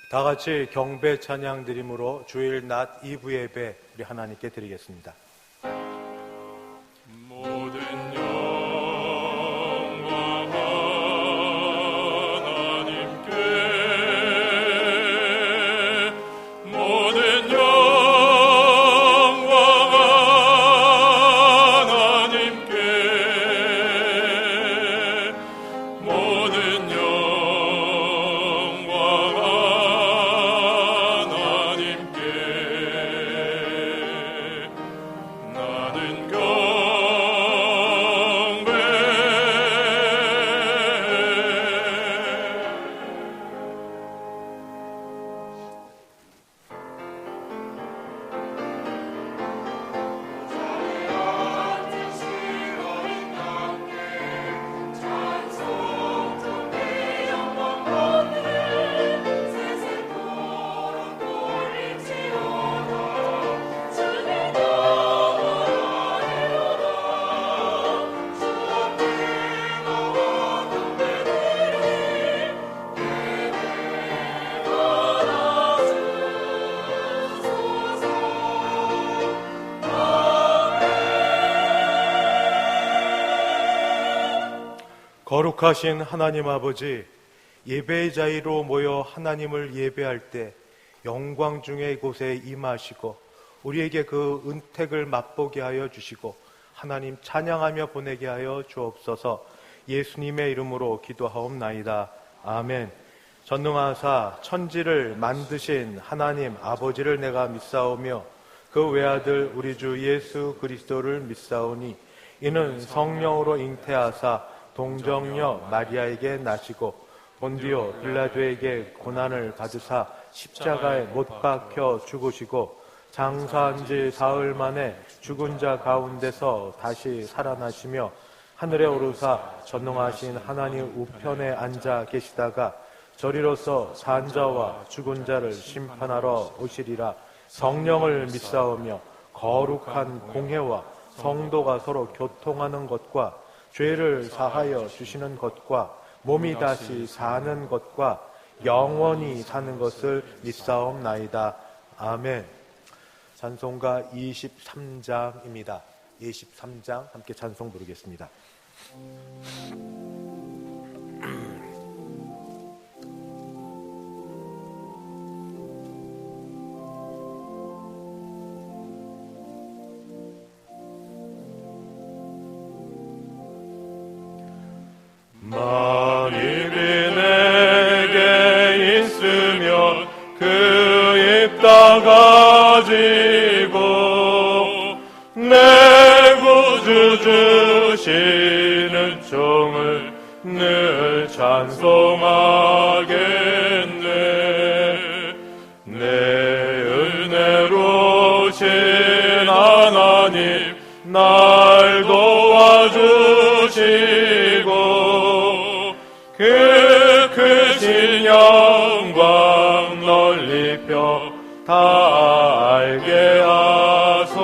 다 같이 경배 찬양 드림으로 주일 낮 2부 예배 우리 하나님께 드리겠습니다. 모든 거룩하신 하나님 아버지, 예배의 자리로 모여 하나님을 예배할 때 영광 중의 곳에 임하시고 우리에게 그 은택을 맛보게 하여 주시고 하나님 찬양하며 보내게 하여 주옵소서. 예수님의 이름으로 기도하옵나이다. 아멘. 전능하사 천지를 만드신 하나님 아버지를 내가 믿사오며 그 외아들 우리 주 예수 그리스도를 믿사오니 이는 성령으로 잉태하사 동정녀 마리아에게 나시고 본디오 빌라도에게 고난을 받으사 십자가에 못 박혀 죽으시고 장사한 지 사흘 만에 죽은 자 가운데서 다시 살아나시며 하늘에 오르사 전능하신 하나님 우편에 앉아 계시다가 저리로서 산 자와 죽은 자를 심판하러 오시리라. 성령을 믿사오며 거룩한 공회와 성도가 서로 교통하는 것과 죄를 사하여 주시는 것과 몸이 다시 사는 것과 영원히 사는 것을 믿사옵나이다. 아멘. 찬송가 23장입니다. 23장 함께 찬송 부르겠습니다. 만일이 내게 있으면 그 입 다 가지고 내 구주 주시는 종을 늘 찬송하겠네. 내 은혜로우신 하나님 날 도와주시고 그 크신 영광 널리 펴 다 알게 하소서.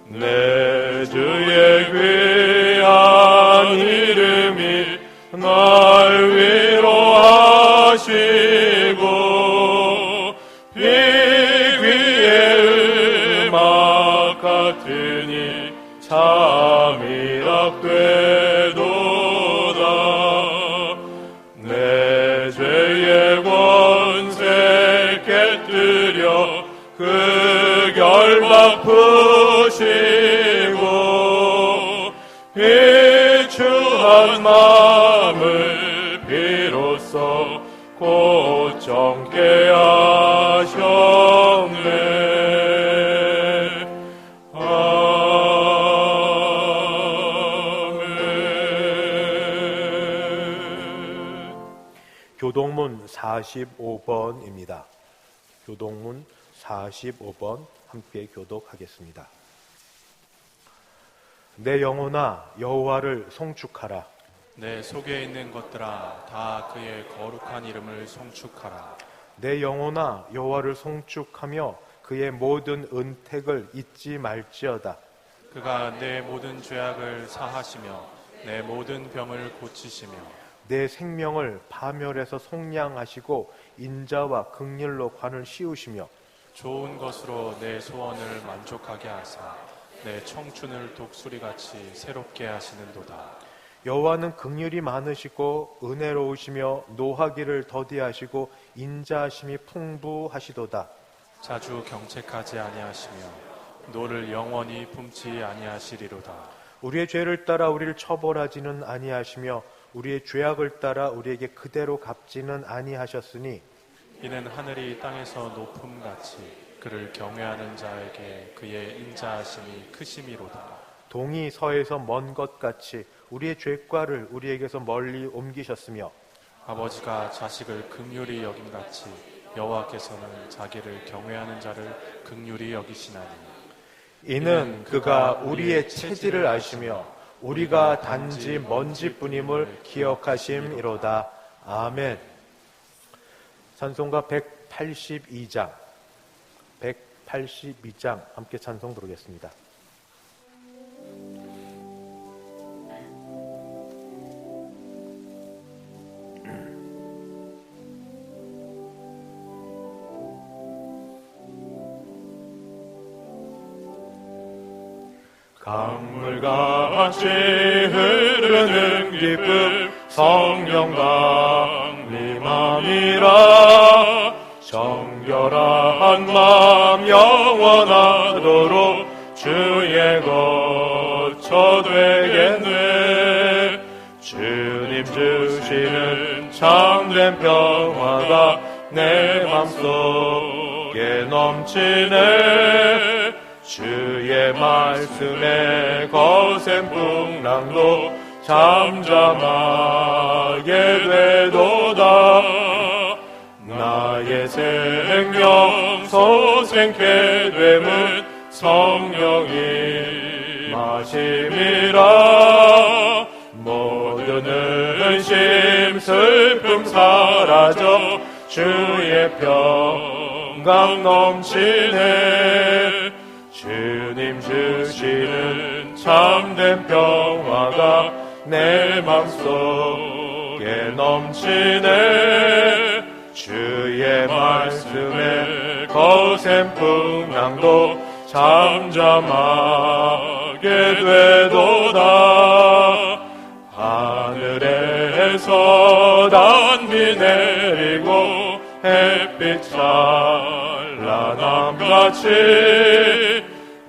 내 주의 귀한 이름이 날 위로하시고 비귀의 음악 같으니 참 이락되도다. 내 죄의 권세 깨뜨려 그 결박 푸시고 비추한 마음을 비로소 곧 정케 하셨네. 교동문 45번입니다. 교동문 45번 함께 교독하겠습니다. 내 영혼아 여호와를 송축하라. 내 속에 있는 것들아 다 그의 거룩한 이름을 송축하라. 내 영혼아 여호와를 송축하며 그의 모든 은택을 잊지 말지어다. 그가 내 모든 죄악을 사하시며 내 모든 병을 고치시며 내 생명을 파멸해서 속량하시고 인자와 긍휼로 관을 씌우시며 좋은 것으로 내 소원을 만족하게 하사 내 청춘을 독수리같이 새롭게 하시는도다. 여호와는 긍휼이 많으시고 은혜로우시며 노하기를 더디하시고 인자하심이 풍부하시도다. 자주 경책하지 아니하시며 노를 영원히 품지 아니하시리로다. 우리의 죄를 따라 우리를 처벌하지는 아니하시며 우리의 죄악을 따라 우리에게 그대로 갚지는 아니하셨으니 이는 하늘이 땅에서 높음같이 그를 경외하는 자에게 그의 인자하심이 크심이로다. 동이 서에서 먼 것 같이 우리의 죄과를 우리에게서 멀리 옮기셨으며 아버지가 자식을 긍휼히 여김같이 여호와께서는 자기를 경외하는 자를 긍휼히 여기시나니 이는 그가 우리의 체질을 아시며 우리가 단지 먼지뿐임을 기억하심이로다. 아멘. 찬송가 182장 함께 찬송 부르겠습니다. 강물같이 흐르는 기쁨 성령 강림함이라. 정결한 마음 영원하도록 주의 거처 되겠네. 주님 주시는 참된 평화가 내 맘속에 넘치네. 주의 말씀에 거센 풍랑도 잠잠하게 되도다. 나의 생명 소생케 됨은 성령이 마심이라. 모든 근심 슬픔 사라져 주의 평강 넘치네. 주님 주시는 참된 평화가 내 맘속에 넘치네. 주의 말씀에 거센 풍랑도 잠잠하게 되도다. 하늘에서 단비 내리고 햇빛 찬란함같이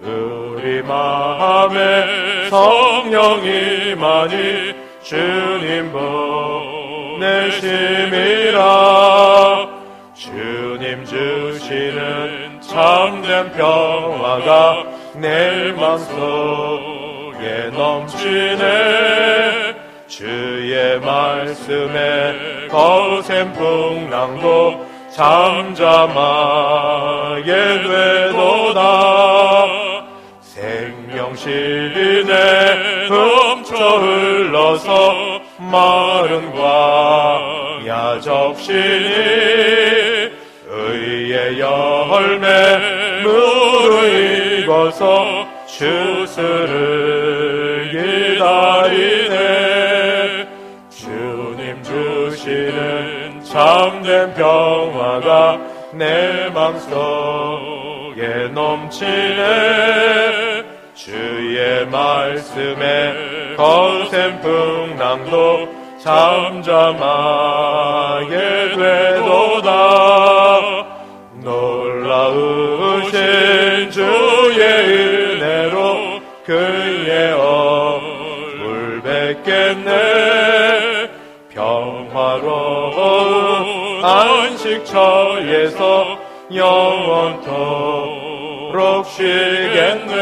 우리 마음에 성령이 많이 주님 보내심이라. 주님 주시는 참된 평화가 내 맘속에 넘치네. 주의 말씀에 거센 풍랑도 잠잠하게 되도다. 생명신에 훔쳐 흘러서 마른 광야 적시니 의의 열매 무르익어서 주스를 기다리네. 주님 주시는 참된 평화가 내 맘속에 넘치네. 주의 말씀에 거센 풍랑도 잠잠하게 되도다. 놀라우신 주의 은혜로 그의 얼굴 뵙겠네. 평화로운 안식처에서 영원토록 쉬겠네.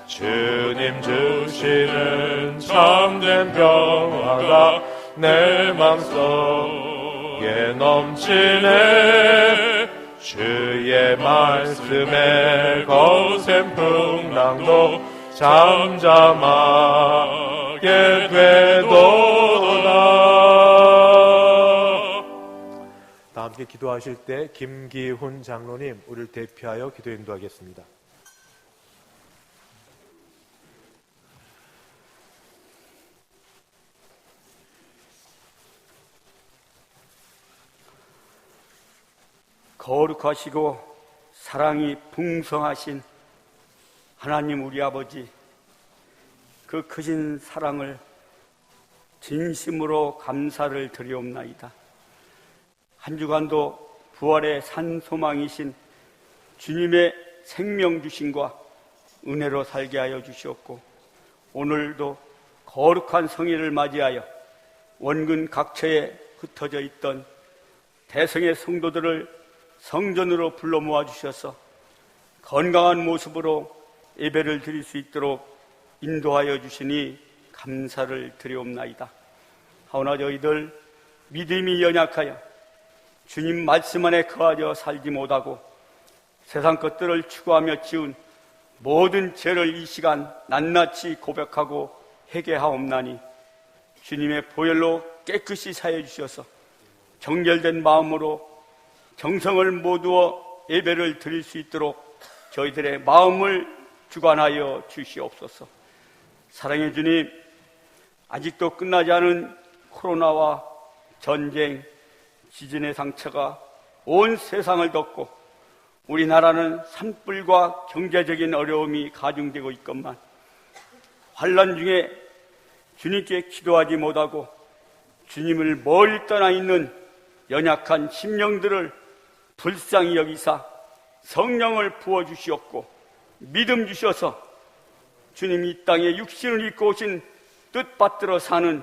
주님 주시는 참된 평화가 내 맘속에 넘치네. 주의 말씀에 거센 풍랑도 잠잠하게 되도다. 다 함께 기도하실 때 김기훈 장로님 우리를 대표하여 기도 인도하겠습니다. 거룩하시고 사랑이 풍성하신 하나님 우리 아버지, 그 크신 사랑을 진심으로 감사를 드리옵나이다. 한 주간도 부활의 산 소망이신 주님의 생명 주신과 은혜로 살게 하여 주시옵고, 오늘도 거룩한 성일을 맞이하여 원근 각처에 흩어져 있던 대성의 성도들을 성전으로 불러 모아 주셔서 건강한 모습으로 예배를 드릴 수 있도록 인도하여 주시니 감사를 드리옵나이다. 하오나 저희들 믿음이 연약하여 주님 말씀 안에 거하여 살지 못하고 세상 것들을 추구하며 지은 모든 죄를 이 시간 낱낱이 고백하고 회개하옵나니 주님의 보혈로 깨끗이 사해 주셔서 정결된 마음으로 정성을 모두어 예배를 드릴 수 있도록 저희들의 마음을 주관하여 주시옵소서. 사랑의 주님, 아직도 끝나지 않은 코로나와 전쟁, 지진의 상처가 온 세상을 덮고 우리나라는 산불과 경제적인 어려움이 가중되고 있건만 환난 중에 주님께 기도하지 못하고 주님을 멀리 떠나 있는 연약한 심령들을 불쌍히 여기사 성령을 부어주시옵고 믿음 주셔서 주님 이 땅에 육신을 입고 오신 뜻 받들어 사는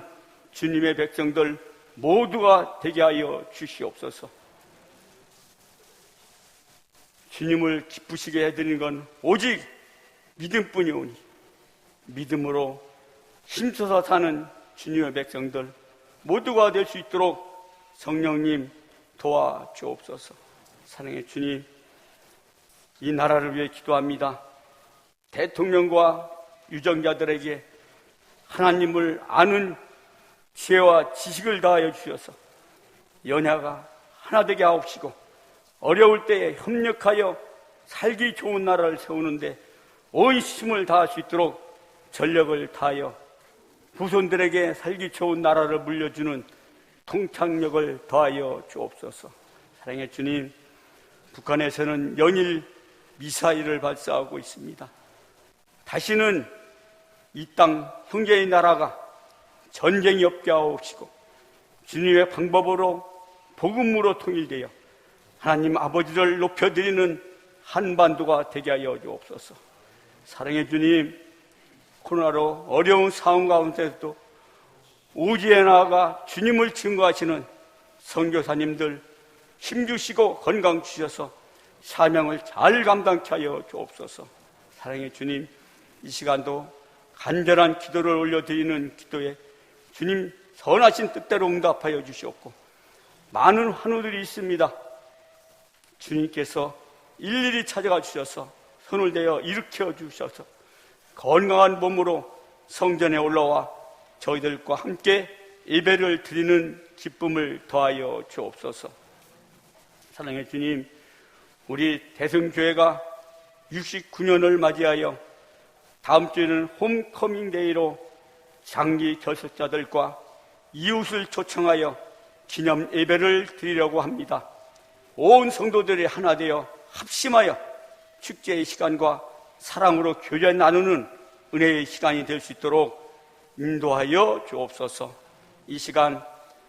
주님의 백성들 모두가 되게 하여 주시옵소서. 주님을 기쁘시게 해드리는 건 오직 믿음뿐이오니 믿음으로 힘써서 사는 주님의 백성들 모두가 될 수 있도록 성령님 도와주옵소서. 사랑의 주님, 이 나라를 위해 기도합니다. 대통령과 유정자들에게 하나님을 아는 지혜와 지식을 다하여 주셔서 연야가 하나 되게 하옵시고 어려울 때에 협력하여 살기 좋은 나라를 세우는데 온 힘을 다할 수 있도록 전력을 다하여 후손들에게 살기 좋은 나라를 물려주는 통창력을 더하여 주옵소서. 사랑의 주님, 북한에서는 연일 미사일을 발사하고 있습니다. 다시는 이 땅 형제의 나라가 전쟁이 없게 하옵시고 주님의 방법으로 복음으로 통일되어 하나님 아버지를 높여드리는 한반도가 되게 하여 주옵소서. 사랑의 주님, 코로나로 어려운 상황 가운데서도 오지에 나아가 주님을 증거하시는 선교사님들 힘주시고 건강 주셔서 사명을 잘 감당케 하여 주옵소서. 사랑의 주님, 이 시간도 간절한 기도를 올려드리는 기도에 주님 선하신 뜻대로 응답하여 주시옵고 많은 환우들이 있습니다. 주님께서 일일이 찾아가 주셔서 손을 대어 일으켜 주셔서 건강한 몸으로 성전에 올라와 저희들과 함께 예배를 드리는 기쁨을 더하여 주옵소서. 사랑의 주님, 우리 대성교회가 69년을 맞이하여 다음 주에는 홈커밍 데이로 장기 결석자들과 이웃을 초청하여 기념 예배를 드리려고 합니다. 온 성도들이 하나 되어 합심하여 축제의 시간과 사랑으로 교제 나누는 은혜의 시간이 될 수 있도록 인도하여 주옵소서. 이 시간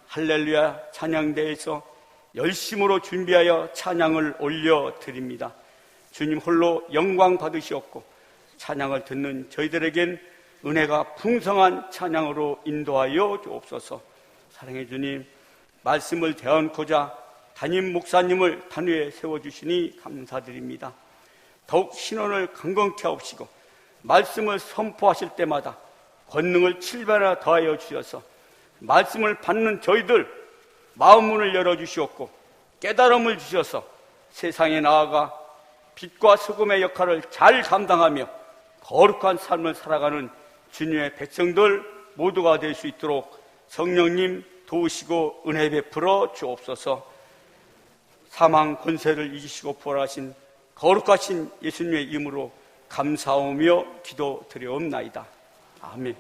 할렐루야 찬양대에서 열심으로 준비하여 찬양을 올려드립니다. 주님 홀로 영광 받으시옵고 찬양을 듣는 저희들에겐 은혜가 풍성한 찬양으로 인도하여 주옵소서. 사랑의 주님, 말씀을 대언고자 담임 목사님을 단위에 세워주시니 감사드립니다. 더욱 신원을 강건케 하옵시고 말씀을 선포하실 때마다 권능을 7배나 더하여 주셔서 말씀을 받는 저희들 마음문을 열어주시옵고 깨달음을 주셔서 세상에 나아가 빛과 소금의 역할을 잘 감당하며 거룩한 삶을 살아가는 주님의 백성들 모두가 될 수 있도록 성령님 도우시고 은혜 베풀어 주옵소서. 사망 권세를 이기시고 부활하신 거룩하신 예수님의 이름으로 감사하며 기도드리옵나이다. 아멘.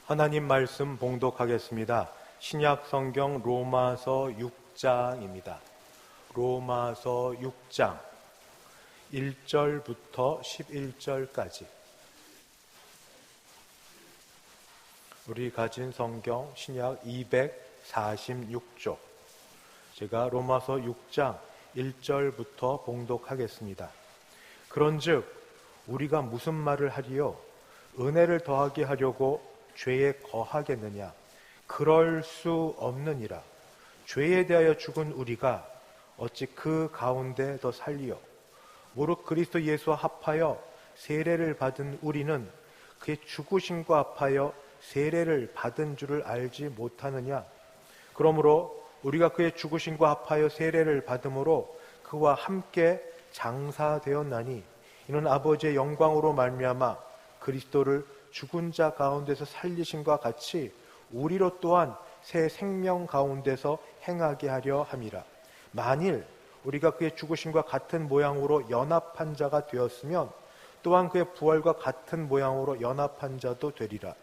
하나님 말씀 봉독하겠습니다. 신약 성경 로마서 6장입니다. 로마서 6장 1절부터 11절까지. 우리 가진 성경 신약 246쪽. 제가 로마서 6장 1절부터 봉독하겠습니다. 그런즉 우리가 무슨 말을 하리요? 은혜를 더하게 하려고 죄에 거하겠느냐? 그럴 수 없느니라. 죄에 대하여 죽은 우리가 어찌 그 가운데 더 살리요? 무릇 그리스도 예수와 합하여 세례를 받은 우리는 그의 죽으심과 합하여 세례를 받은 줄을 알지 못하느냐? 그러므로 우리가 그의 죽으심과 합하여 세례를 받음으로 그와 함께 장사되었나니 이는 아버지의 영광으로 말미암아 그리스도를 죽은 자 가운데서 살리심과 같이 우리로 또한 새 생명 가운데서 행하게 하려 함이라. 만일 우리가 그의 죽으심과 같은 모양으로 연합한 자가 되었으면 또한 그의 부활과 같은 모양으로 연합한 자도 되리라.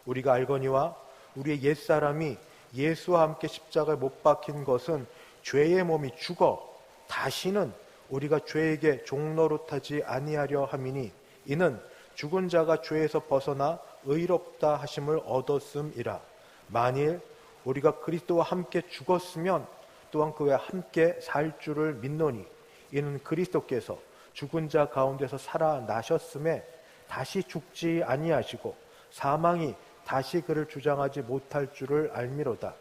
우리가 알거니와 우리의 옛사람이 예수와 함께 십자가에 못 박힌 것은 죄의 몸이 죽어 다시는 우리가 죄에게 종노릇하지 아니하려 함이니 이는 죽은 자가 죄에서 벗어나 의롭다 하심을 얻었음이라. 만일 우리가 그리스도와 함께 죽었으면 또한 그와 함께 살 줄을 믿노니 이는 그리스도께서 죽은 자 가운데서 살아나셨음에 다시 죽지 아니하시고 사망이 다시 그를 주장하지 못할 줄을 알미로다.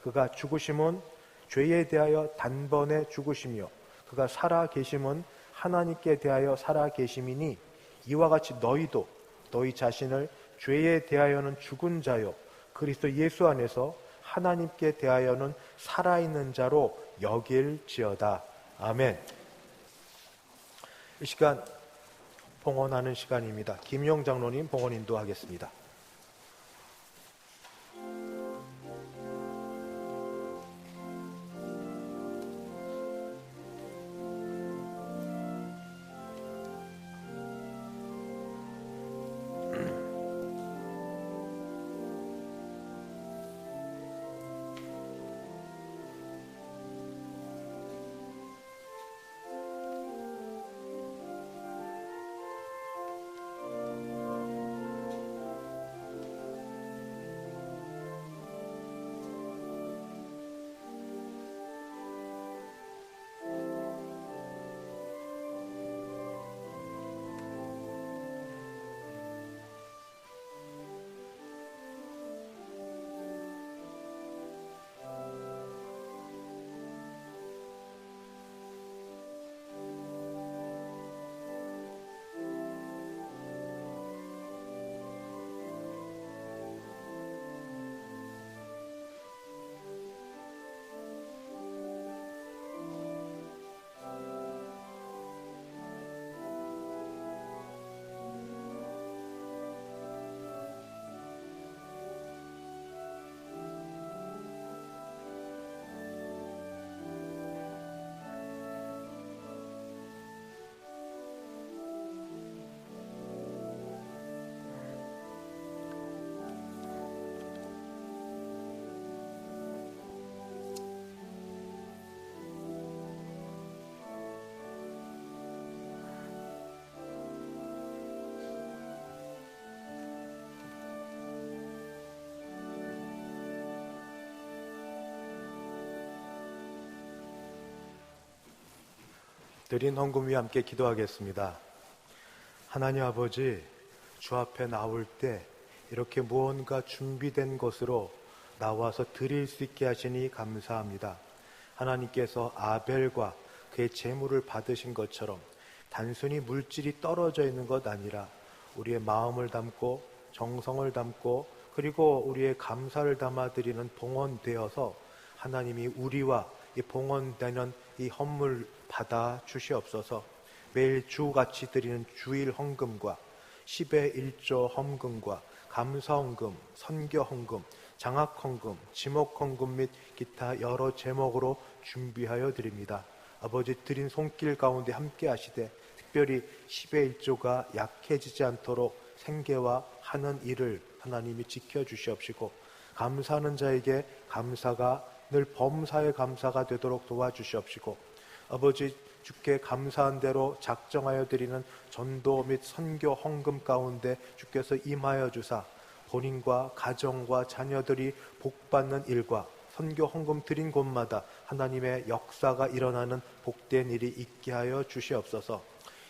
그가 죽으심은 죄에 대하여 단번에 죽으시며 그가 살아계심은 하나님께 대하여 살아계심이니 이와 같이 너희도 너희 자신을 죄에 대하여는 죽은 자요 그리스도 예수 안에서 하나님께 대하여는 살아있는 자로 여길지어다. 아멘. 이 시간 봉헌하는 시간입니다. 김용 장로님 봉헌 인도하겠습니다. 드린 헌금 위에 함께 기도하겠습니다. 하나님 아버지, 주 앞에 나올 때 이렇게 무언가 준비된 것으로 나와서 드릴 수 있게 하시니 감사합니다. 하나님께서 아벨과 그의 제물을 받으신 것처럼 단순히 물질이 떨어져 있는 것 아니라 우리의 마음을 담고 정성을 담고 그리고 우리의 감사를 담아 드리는 봉헌되어서 하나님이 우리와 이 봉헌되는 이 헌물 받아 주시옵소서. 매일 주같이 드리는 주일 헌금과 10의 1조 헌금과 감사 헌금, 선교 헌금, 장학 헌금, 지목 헌금 및 기타 여러 제목으로 준비하여 드립니다. 아버지 드린 손길 가운데 함께 하시되 특별히 10의 1조가 약해지지 않도록 생계와 하는 일을 하나님이 지켜주시옵시고 감사하는 자에게 감사가 늘 범사의 감사가 되도록 도와주시옵시고 아버지 주께 감사한 대로 작정하여 드리는 전도 및 선교 헌금 가운데 주께서 임하여 주사 본인과 가정과 자녀들이 복받는 일과 선교 헌금 드린 곳마다 하나님의 역사가 일어나는 복된 일이 있게 하여 주시옵소서.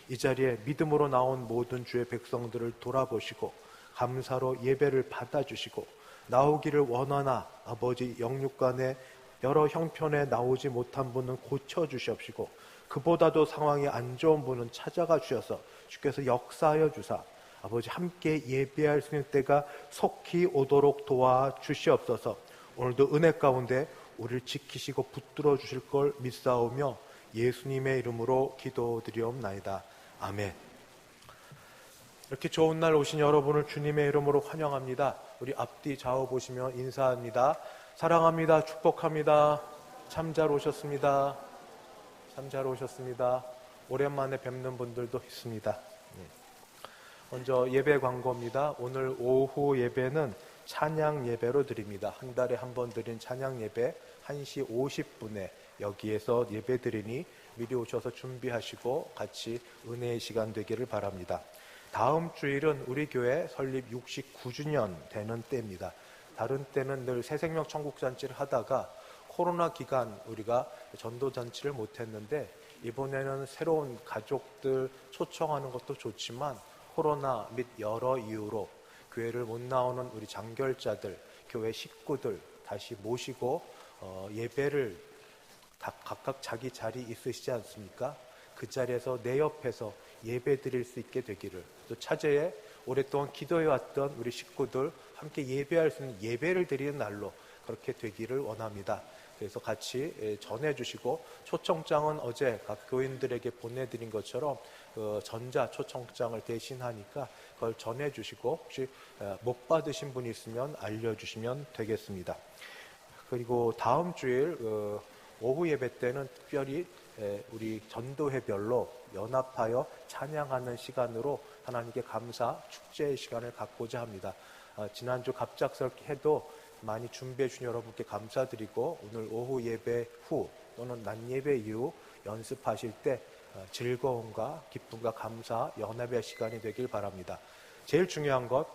이 자리에 믿음으로 나온 모든 주의 백성들을 돌아보시고 감사로 예배를 받아주시고 나오기를 원하나 아버지 영육간에 여러 형편에 나오지 못한 분은 고쳐주시옵시고 그보다도 상황이 안 좋은 분은 찾아가 주셔서 주께서 역사하여 주사 아버지 함께 예배할 수 있는 때가 속히 오도록 도와주시옵소서. 오늘도 은혜 가운데 우리를 지키시고 붙들어 주실 걸 믿사오며 예수님의 이름으로 기도드리옵나이다. 아멘. 이렇게 좋은 날 오신 여러분을 주님의 이름으로 환영합니다. 우리 앞뒤 좌우 보시며 인사합니다. 사랑합니다. 축복합니다. 참 잘 오셨습니다. 참 잘 오셨습니다. 오랜만에 뵙는 분들도 있습니다. 먼저 예배 광고입니다. 오늘 오후 예배는 찬양 예배로 드립니다. 한 달에 한 번 드린 찬양 예배 1시 50분에 여기에서 예배 드리니 미리 오셔서 준비하시고 같이 은혜의 시간 되기를 바랍니다. 다음 주일은 우리 교회 설립 69주년 되는 때입니다. 다른 때는 늘 새생명 천국잔치를 하다가 코로나 기간 우리가 전도잔치를 못했는데 이번에는 새로운 가족들 초청하는 것도 좋지만 코로나 및 여러 이유로 교회를 못 나오는 우리 장결자들, 교회 식구들 다시 모시고 예배를 각각 자기 자리 있으시지 않습니까? 그 자리에서 내 옆에서 예배 드릴 수 있게 되기를, 또 차제에 오랫동안 기도해왔던 우리 식구들 함께 예배할 수 있는 예배를 드리는 날로 그렇게 되기를 원합니다. 그래서 같이 전해주시고, 초청장은 어제 각 교인들에게 보내드린 것처럼 전자 초청장을 대신하니까 그걸 전해주시고, 혹시 못 받으신 분이 있으면 알려주시면 되겠습니다. 그리고 다음 주일 오후 예배 때는 특별히 우리 전도회별로 연합하여 찬양하는 시간으로 하나님께 감사 축제의 시간을 갖고자 합니다. 지난주 갑작스럽게 해도 많이 준비해 주신 여러분께 감사드리고, 오늘 오후 예배 후 또는 낮 예배 이후 연습하실 때 즐거움과 기쁨과 감사 연합의 시간이 되길 바랍니다. 제일 중요한 것,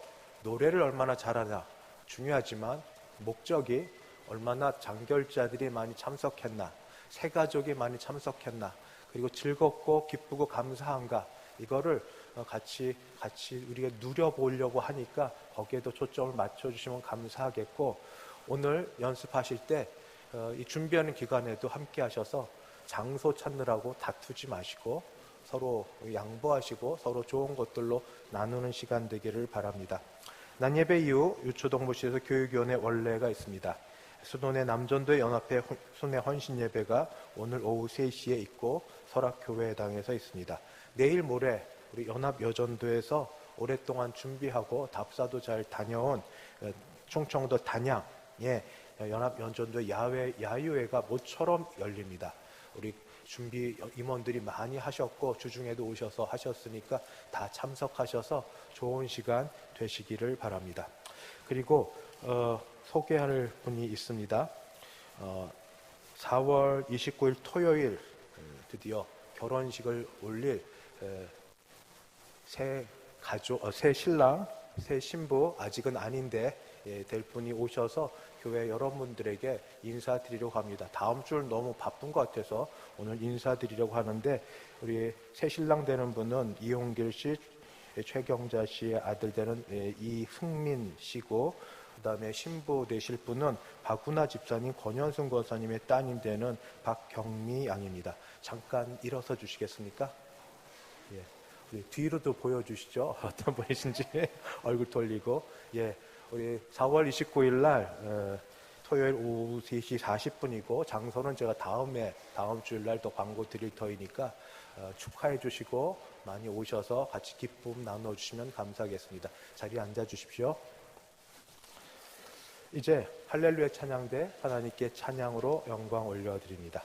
노래를 얼마나 잘하냐 중요하지만 목적이 얼마나 장결자들이 많이 참석했나, 새 가족이 많이 참석했나, 그리고 즐겁고 기쁘고 감사한가, 이거를 같이 우리가 누려보려고 하니까 거기에도 초점을 맞춰주시면 감사하겠고, 오늘 연습하실 때 이 준비하는 기간에도 함께 하셔서 장소 찾느라고 다투지 마시고 서로 양보하시고 서로 좋은 것들로 나누는 시간 되기를 바랍니다. 낮 예배 이후 유초동부시에서 교육위원회 원례가 있습니다. 수도내 남전도의 연합회 순회 헌신 예배가 오늘 오후 3시에 있고 설악교회당에서 있습니다. 내일 모레 우리 연합여전도에서 오랫동안 준비하고 답사도 잘 다녀온 충청도 단양의 연합여전도 야유회가 모처럼 열립니다. 우리 준비 임원들이 많이 하셨고 주중에도 오셔서 하셨으니까 다 참석하셔서 좋은 시간 되시기를 바랍니다. 그리고 소개할 분이 있습니다. 4월 29일 토요일 드디어 결혼식을 올릴 새 신랑, 새 신부, 아직은 아닌데 될 분이 오셔서 교회 여러분들에게 인사드리려고 합니다. 다음 주를 너무 바쁜 것 같아서 오늘 인사드리려고 하는데, 우리 새 신랑 되는 분은 이용길 씨, 최경자 씨의 아들 되는 이흥민 씨고, 그 다음에 신부 되실 분은 박구나 집사님, 권현순 권사님의 따님 되는 박경미 양입니다. 잠깐 일어서 주시겠습니까? 예. 우리 뒤로도 보여주시죠. 어떤 분이신지 얼굴 돌리고. 예. 우리 4월 29일 날 토요일 오후 3시 40분이고 장소는 제가 다음 주일 날 또 광고 드릴 터이니까 축하해 주시고 많이 오셔서 같이 기쁨 나눠주시면 감사하겠습니다. 자리에 앉아 주십시오. 이제 할렐루야 찬양대 하나님께 찬양으로 영광 올려드립니다.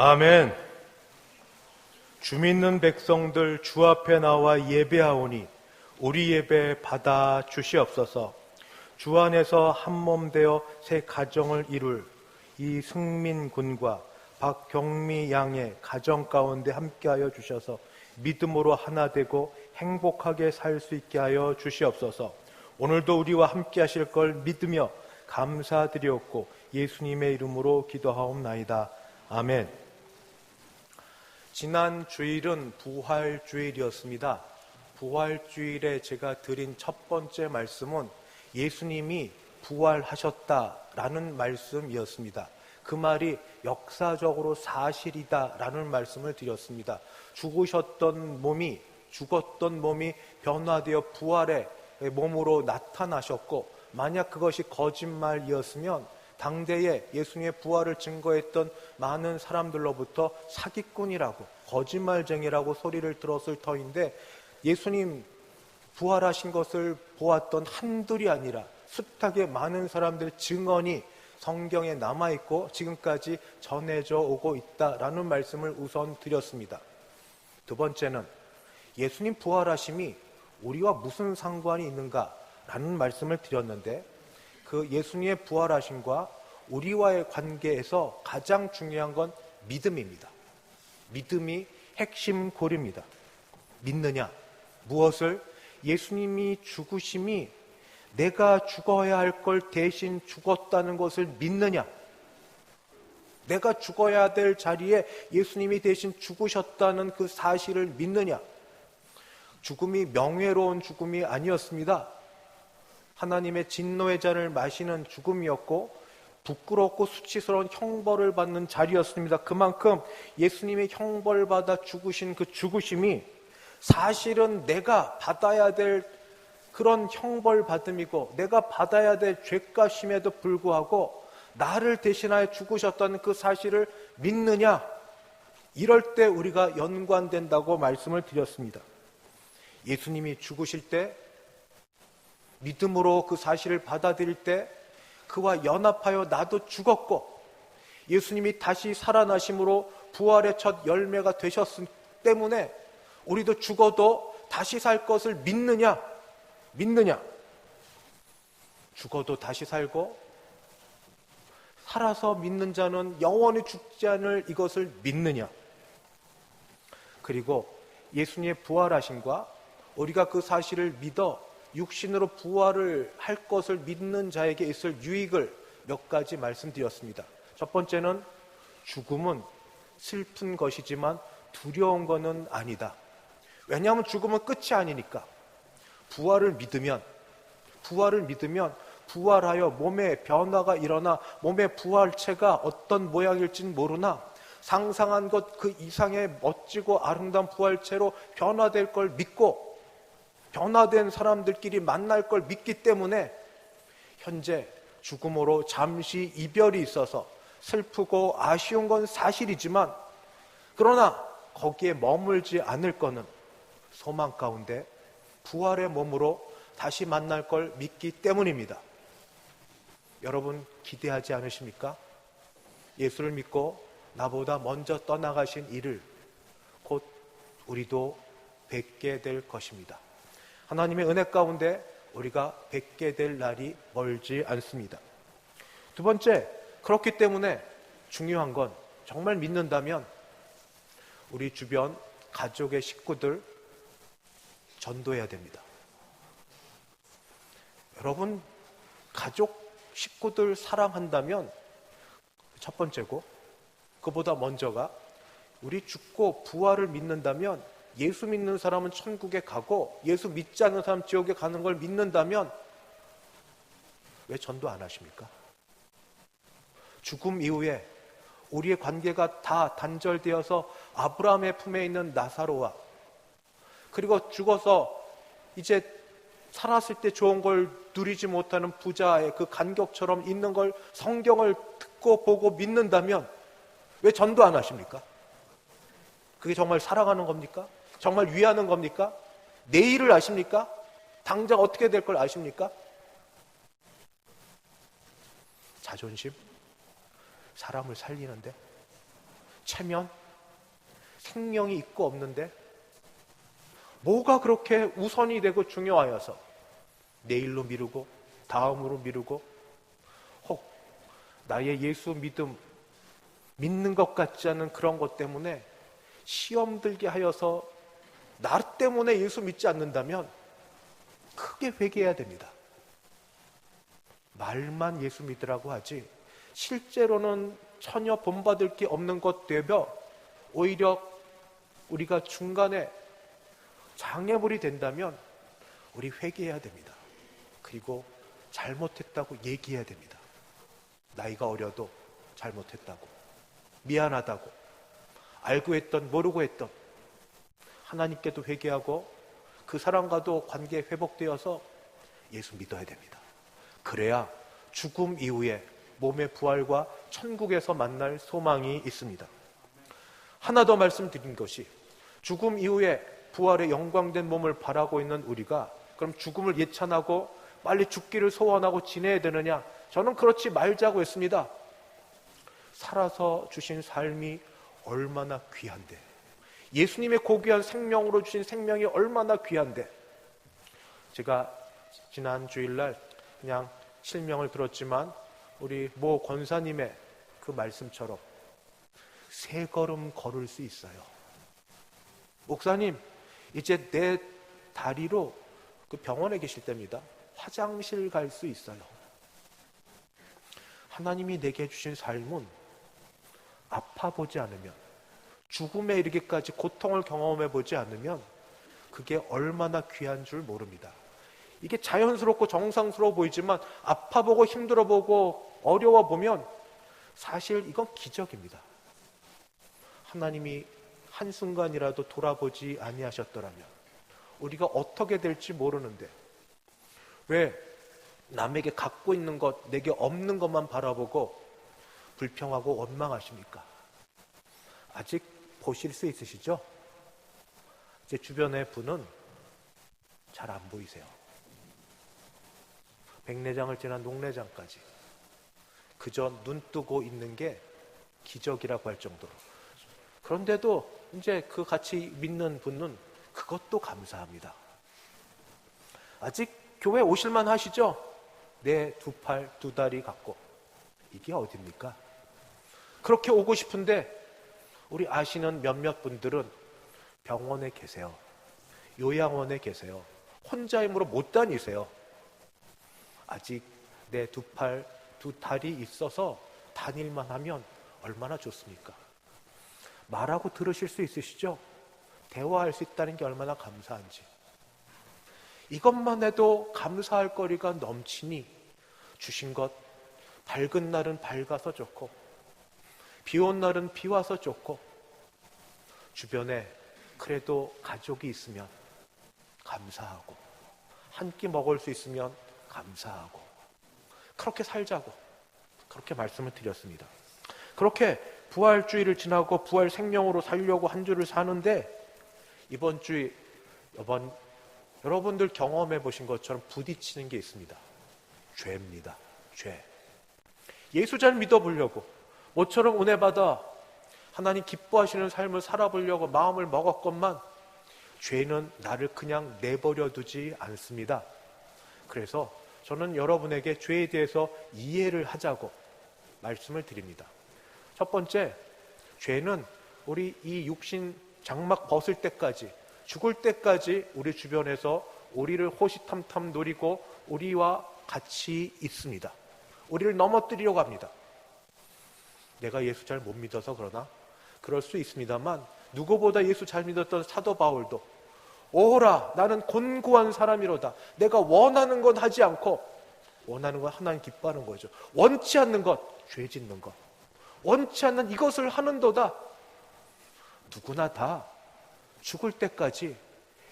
아멘. 주 믿는 백성들 주 앞에 나와 예배하오니 우리 예배 받아 주시옵소서. 주 안에서 한몸 되어 새 가정을 이룰 이 승민 군과 박경미 양의 가정 가운데 함께하여 주셔서 믿음으로 하나 되고 행복하게 살 수 있게 하여 주시옵소서. 오늘도 우리와 함께 하실 걸 믿으며 감사드리옵고 예수님의 이름으로 기도하옵나이다. 아멘. 지난 주일은 부활주일이었습니다. 부활주일에 제가 드린 첫 번째 말씀은 예수님이 부활하셨다라는 말씀이었습니다. 그 말이 역사적으로 사실이다라는 말씀을 드렸습니다. 죽었던 몸이 변화되어 부활의 몸으로 나타나셨고, 만약 그것이 거짓말이었으면 당대에 예수님의 부활을 증거했던 많은 사람들로부터 사기꾼이라고, 거짓말쟁이라고 소리를 들었을 터인데, 예수님 부활하신 것을 보았던 한둘이 아니라 숱하게 많은 사람들의 증언이 성경에 남아있고 지금까지 전해져 오고 있다라는 말씀을 우선 드렸습니다. 두 번째는 예수님 부활하심이 우리와 무슨 상관이 있는가라는 말씀을 드렸는데, 그 예수님의 부활하심과 우리와의 관계에서 가장 중요한 건 믿음입니다. 믿음이 핵심 고리입니다. 믿느냐? 무엇을? 예수님이 죽으심이 내가 죽어야 할 걸 대신 죽었다는 것을 믿느냐? 내가 죽어야 될 자리에 예수님이 대신 죽으셨다는 그 사실을 믿느냐? 죽음이 명예로운 죽음이 아니었습니다. 하나님의 진노의 잔을 마시는 죽음이었고 부끄럽고 수치스러운 형벌을 받는 자리였습니다. 그만큼 예수님이 형벌받아 죽으신 그 죽으심이 사실은 내가 받아야 될 그런 형벌받음이고 내가 받아야 될 죄값임에도 불구하고 나를 대신하여 죽으셨다는 그 사실을 믿느냐? 이럴 때 우리가 연관된다고 말씀을 드렸습니다. 예수님이 죽으실 때 믿음으로 그 사실을 받아들일 때 그와 연합하여 나도 죽었고 예수님이 다시 살아나심으로 부활의 첫 열매가 되셨기 때문에 우리도 죽어도 다시 살 것을 믿느냐? 죽어도 다시 살고 살아서 믿는 자는 영원히 죽지 않을 이것을 믿느냐? 그리고 예수님의 부활하심과 우리가 그 사실을 믿어 육신으로 부활을 할 것을 믿는 자에게 있을 유익을 몇 가지 말씀드렸습니다. 첫 번째는 죽음은 슬픈 것이지만 두려운 것은 아니다. 왜냐하면 죽음은 끝이 아니니까. 부활을 믿으면 부활하여 몸에 변화가 일어나 몸의 부활체가 어떤 모양일지는 모르나 상상한 것 그 이상의 멋지고 아름다운 부활체로 변화될 걸 믿고 변화된 사람들끼리 만날 걸 믿기 때문에 현재 죽음으로 잠시 이별이 있어서 슬프고 아쉬운 건 사실이지만 그러나 거기에 머물지 않을 거는 소망 가운데 부활의 몸으로 다시 만날 걸 믿기 때문입니다. 여러분 기대하지 않으십니까? 예수를 믿고 나보다 먼저 떠나가신 이를 곧 우리도 뵙게 될 것입니다. 하나님의 은혜 가운데 우리가 뵙게 될 날이 멀지 않습니다. 두 번째, 그렇기 때문에 중요한 건 정말 믿는다면 우리 주변 가족의 식구들 전도해야 됩니다. 여러분 가족 식구들 사랑한다면 첫 번째고 그보다 먼저가 우리 죽고 부활을 믿는다면 예수 믿는 사람은 천국에 가고 예수 믿지 않는 사람 지옥에 가는 걸 믿는다면 왜 전도 안 하십니까? 죽음 이후에 우리의 관계가 다 단절되어서 아브라함의 품에 있는 나사로와 그리고 죽어서 이제 살았을 때 좋은 걸 누리지 못하는 부자의 그 간격처럼 있는 걸 성경을 듣고 보고 믿는다면 왜 전도 안 하십니까? 그게 정말 사랑하는 겁니까? 정말 위하는 겁니까? 내일을 아십니까? 당장 어떻게 될 걸 아십니까? 자존심? 사람을 살리는데? 체면? 생명이 있고 없는데 뭐가 그렇게 우선이 되고 중요하여서 내일로 미루고 다음으로 미루고 혹 나의 예수 믿는 것 같지 않은 그런 것 때문에 시험 들게 하여서 나 때문에 예수 믿지 않는다면 크게 회개해야 됩니다. 말만 예수 믿으라고 하지 실제로는 전혀 본받을 게 없는 것 되며 오히려 우리가 중간에 장애물이 된다면 우리 회개해야 됩니다. 그리고 잘못했다고 얘기해야 됩니다. 나이가 어려도 잘못했다고, 미안하다고, 알고 했던 모르고 했던 하나님께도 회개하고 그 사람과도 관계 회복되어서 예수 믿어야 됩니다. 그래야 죽음 이후에 몸의 부활과 천국에서 만날 소망이 있습니다. 하나 더 말씀드린 것이 죽음 이후에 부활의 영광된 몸을 바라고 있는 우리가 그럼 죽음을 예찬하고 빨리 죽기를 소원하고 지내야 되느냐? 저는 그렇지 말자고 했습니다. 살아서 주신 삶이 얼마나 귀한데, 예수님의 고귀한 생명으로 주신 생명이 얼마나 귀한데, 제가 지난 주일날 그냥 실명을 들었지만 우리 모 권사님의 그 말씀처럼 세 걸음 걸을 수 있어요. 목사님, 이제 내 다리로 그 병원에 계실 때입니다. 화장실 갈 수 있어요. 하나님이 내게 주신 삶은 아파보지 않으면, 죽음에 이르기까지 고통을 경험해 보지 않으면 그게 얼마나 귀한 줄 모릅니다. 이게 자연스럽고 정상스러워 보이지만 아파보고 힘들어보고 어려워보면 사실 이건 기적입니다. 하나님이 한순간이라도 돌아보지 아니하셨더라면 우리가 어떻게 될지 모르는데 왜 남에게 갖고 있는 것, 내게 없는 것만 바라보고 불평하고 원망하십니까? 아직 보실 수 있으시죠? 제 주변의 분은 잘 안 보이세요. 백내장을 지난 녹내장까지 그저 눈 뜨고 있는 게 기적이라고 할 정도로. 그런데도 이제 그 같이 믿는 분은 그것도 감사합니다. 아직 교회 오실만 하시죠? 내 두 팔, 두 다리 갖고. 이게 어딥니까? 그렇게 오고 싶은데 우리 아시는 몇몇 분들은 병원에 계세요. 요양원에 계세요. 혼자 힘으로 못 다니세요. 아직 내 두 팔, 두 다리 있어서 다닐만 하면 얼마나 좋습니까? 말하고 들으실 수 있으시죠? 대화할 수 있다는 게 얼마나 감사한지. 이것만 해도 감사할 거리가 넘치니 주신 것, 밝은 날은 밝아서 좋고 비 온 날은 비 와서 좋고 주변에 그래도 가족이 있으면 감사하고 한 끼 먹을 수 있으면 감사하고 그렇게 살자고 그렇게 말씀을 드렸습니다. 그렇게 부활주의를 지나고 부활 생명으로 살려고 한 주를 사는데 이번 주에 여러분들 경험해 보신 것처럼 부딪히는 게 있습니다. 죄입니다. 죄. 예수 잘 믿어보려고 모처럼 은혜 받아 하나님 기뻐하시는 삶을 살아보려고 마음을 먹었건만 죄는 나를 그냥 내버려 두지 않습니다. 그래서 저는 여러분에게 죄에 대해서 이해를 하자고 말씀을 드립니다. 첫 번째, 죄는 우리 이 육신 장막 벗을 때까지, 죽을 때까지 우리 주변에서 우리를 호시탐탐 노리고 우리와 같이 있습니다. 우리를 넘어뜨리려고 합니다. 내가 예수 잘 못 믿어서 그러나? 그럴 수 있습니다만 누구보다 예수 잘 믿었던 사도 바울도 오호라 나는 곤고한 사람이로다. 내가 원하는 건 하지 않고 원하는 건 하나님 기뻐하는 거죠. 원치 않는 것, 죄 짓는 것. 원치 않는 이것을 하는도다. 누구나 다 죽을 때까지